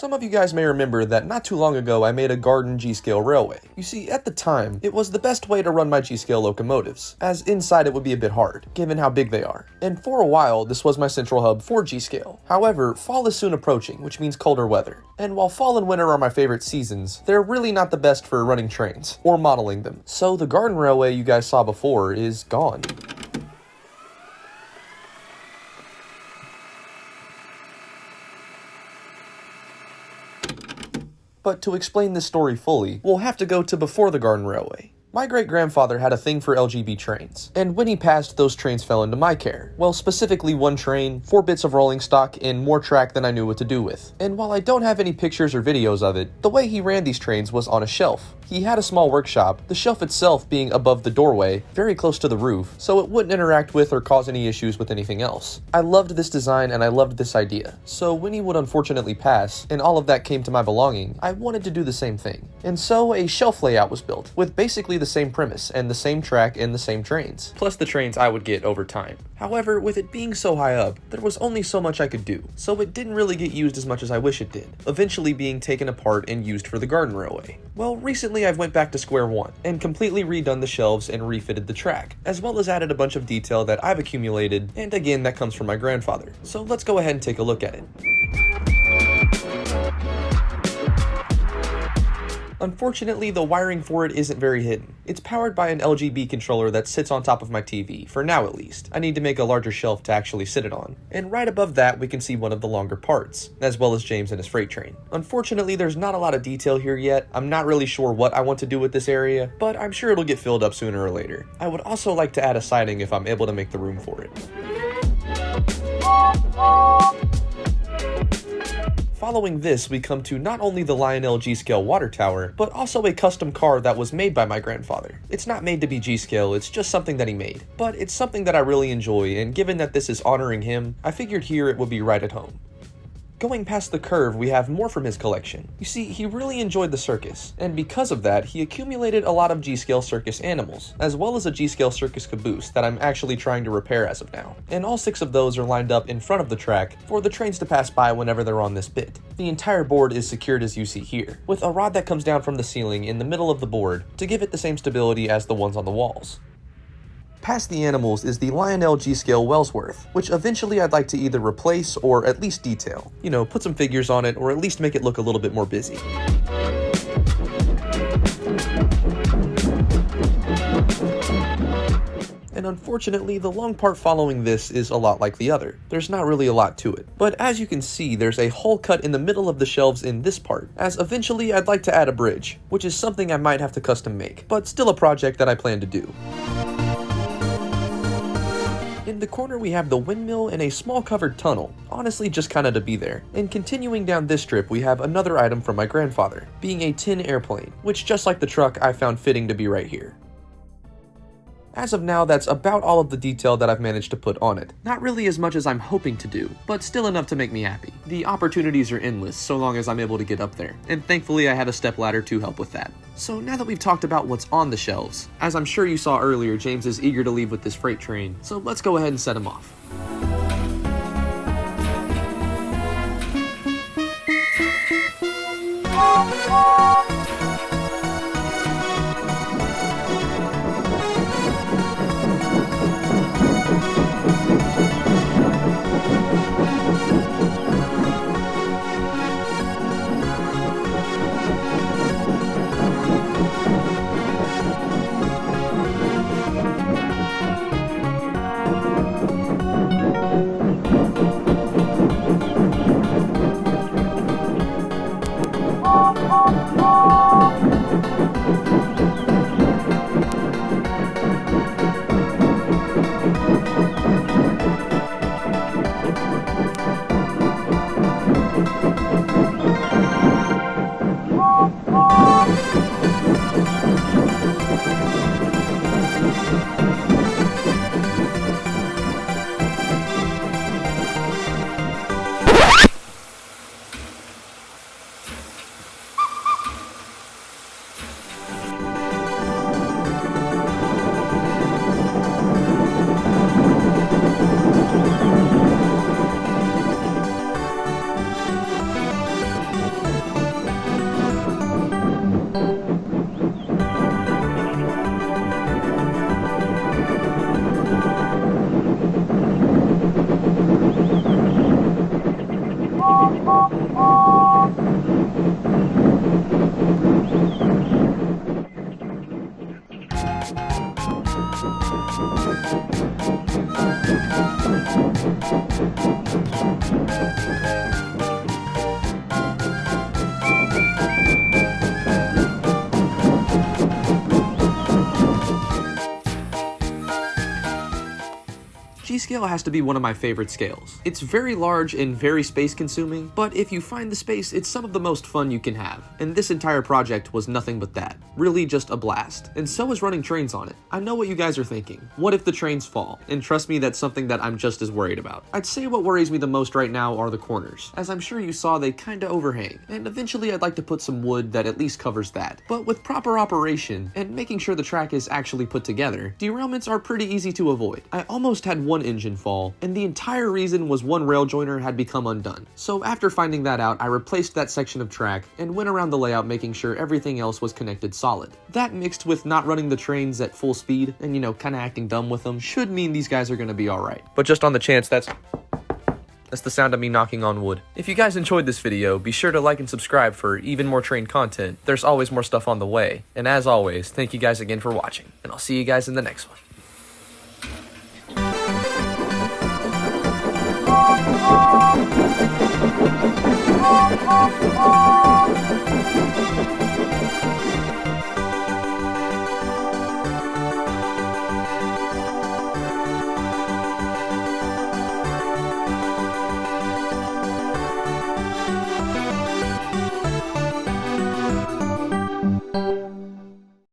Some of you guys may remember that not too long ago I made a garden G-scale railway. You see, at the time, it was the best way to run my G-scale locomotives, as inside it would be a bit hard, given how big they are. And for a while, this was my central hub for G-scale. However, fall is soon approaching, which means colder weather. And while fall and winter are my favorite seasons, they're really not the best for running trains, or modeling them. So the garden railway you guys saw before is gone. But to explain this story fully, we'll have to go to before the garden railway. My great-grandfather had a thing for LGB trains, and when he passed, those trains fell into my care. Well, specifically one train, 4 bits of rolling stock, and more track than I knew what to do with. And while I don't have any pictures or videos of it, the way he ran these trains was on a shelf. He had a small workshop, the shelf itself being above the doorway, very close to the roof, so it wouldn't interact with or cause any issues with anything else. I loved this design and I loved this idea, so when he would unfortunately pass, and all of that came to my belonging, I wanted to do the same thing. And so a shelf layout was built, with basically the same premise, and the same track and the same trains, plus the trains I would get over time. However, with it being so high up, there was only so much I could do, so it didn't really get used as much as I wish it did, eventually being taken apart and used for the garden railway. Well, recently I've went back to square one, and completely redone the shelves and refitted the track, as well as added a bunch of detail that I've accumulated, and again that comes from my grandfather. So let's go ahead and take a look at it. Unfortunately, the wiring for it isn't very hidden. It's powered by an LGB controller that sits on top of my TV, for now at least. I need to make a larger shelf to actually sit it on. And right above that, we can see one of the longer parts, as well as James and his freight train. Unfortunately, there's not a lot of detail here yet. I'm not really sure what I want to do with this area, but I'm sure it'll get filled up sooner or later. I would also like to add a siding if I'm able to make the room for it. Following this, we come to not only the Lionel G-scale water tower, but also a custom car that was made by my grandfather. It's not made to be G-scale, it's just something that he made. But it's something that I really enjoy, and given that this is honoring him, I figured here it would be right at home. Going past the curve, we have more from his collection. You see, he really enjoyed the circus, and because of that, he accumulated a lot of G-scale circus animals, as well as a G-scale circus caboose that I'm actually trying to repair as of now. And all 6 of those are lined up in front of the track for the trains to pass by whenever they're on this bit. The entire board is secured as you see here, with a rod that comes down from the ceiling in the middle of the board to give it the same stability as the ones on the walls. Past the animals is the Lionel G-scale Wellsworth, which eventually I'd like to either replace or at least detail. You know, put some figures on it or at least make it look a little bit more busy. And unfortunately, the long part following this is a lot like the other. There's not really a lot to it. But as you can see, there's a hole cut in the middle of the shelves in this part, as eventually I'd like to add a bridge, which is something I might have to custom make, but still a project that I plan to do. In the corner we have the windmill and a small covered tunnel, honestly just kinda to be there. And continuing down this strip we have another item from my grandfather, being a tin airplane, which just like the truck I found fitting to be right here. As of now, that's about all of the detail that I've managed to put on it. Not really as much as I'm hoping to do, but still enough to make me happy. The opportunities are endless so long as I'm able to get up there, and thankfully I have a stepladder to help with that. So now that we've talked about what's on the shelves, as I'm sure you saw earlier, James is eager to leave with this freight train, so let's go ahead and set him off. scale has to be one of my favorite scales. It's very large and very space consuming, but if you find the space, it's some of the most fun you can have. And this entire project was nothing but that. Really just a blast. And so is running trains on it. I know what you guys are thinking. What if the trains fall? And trust me, that's something that I'm just as worried about. I'd say what worries me the most right now are the corners. As I'm sure you saw, they kinda overhang. And eventually I'd like to put some wood that at least covers that. But with proper operation, and making sure the track is actually put together, derailments are pretty easy to avoid. I almost had one engine fall, and the entire reason was one rail joiner had become undone. So after finding that out, I replaced that section of track and went around the layout making sure everything else was connected solid. That mixed with not running the trains at full speed and, you know, kinda acting dumb with them should mean these guys are gonna be alright. But just on the chance, that's the sound of me knocking on wood. If you guys enjoyed this video, be sure to like and subscribe for even more train content. There's always more stuff on the way. And as always, thank you guys again for watching, and I'll see you guys in the next one.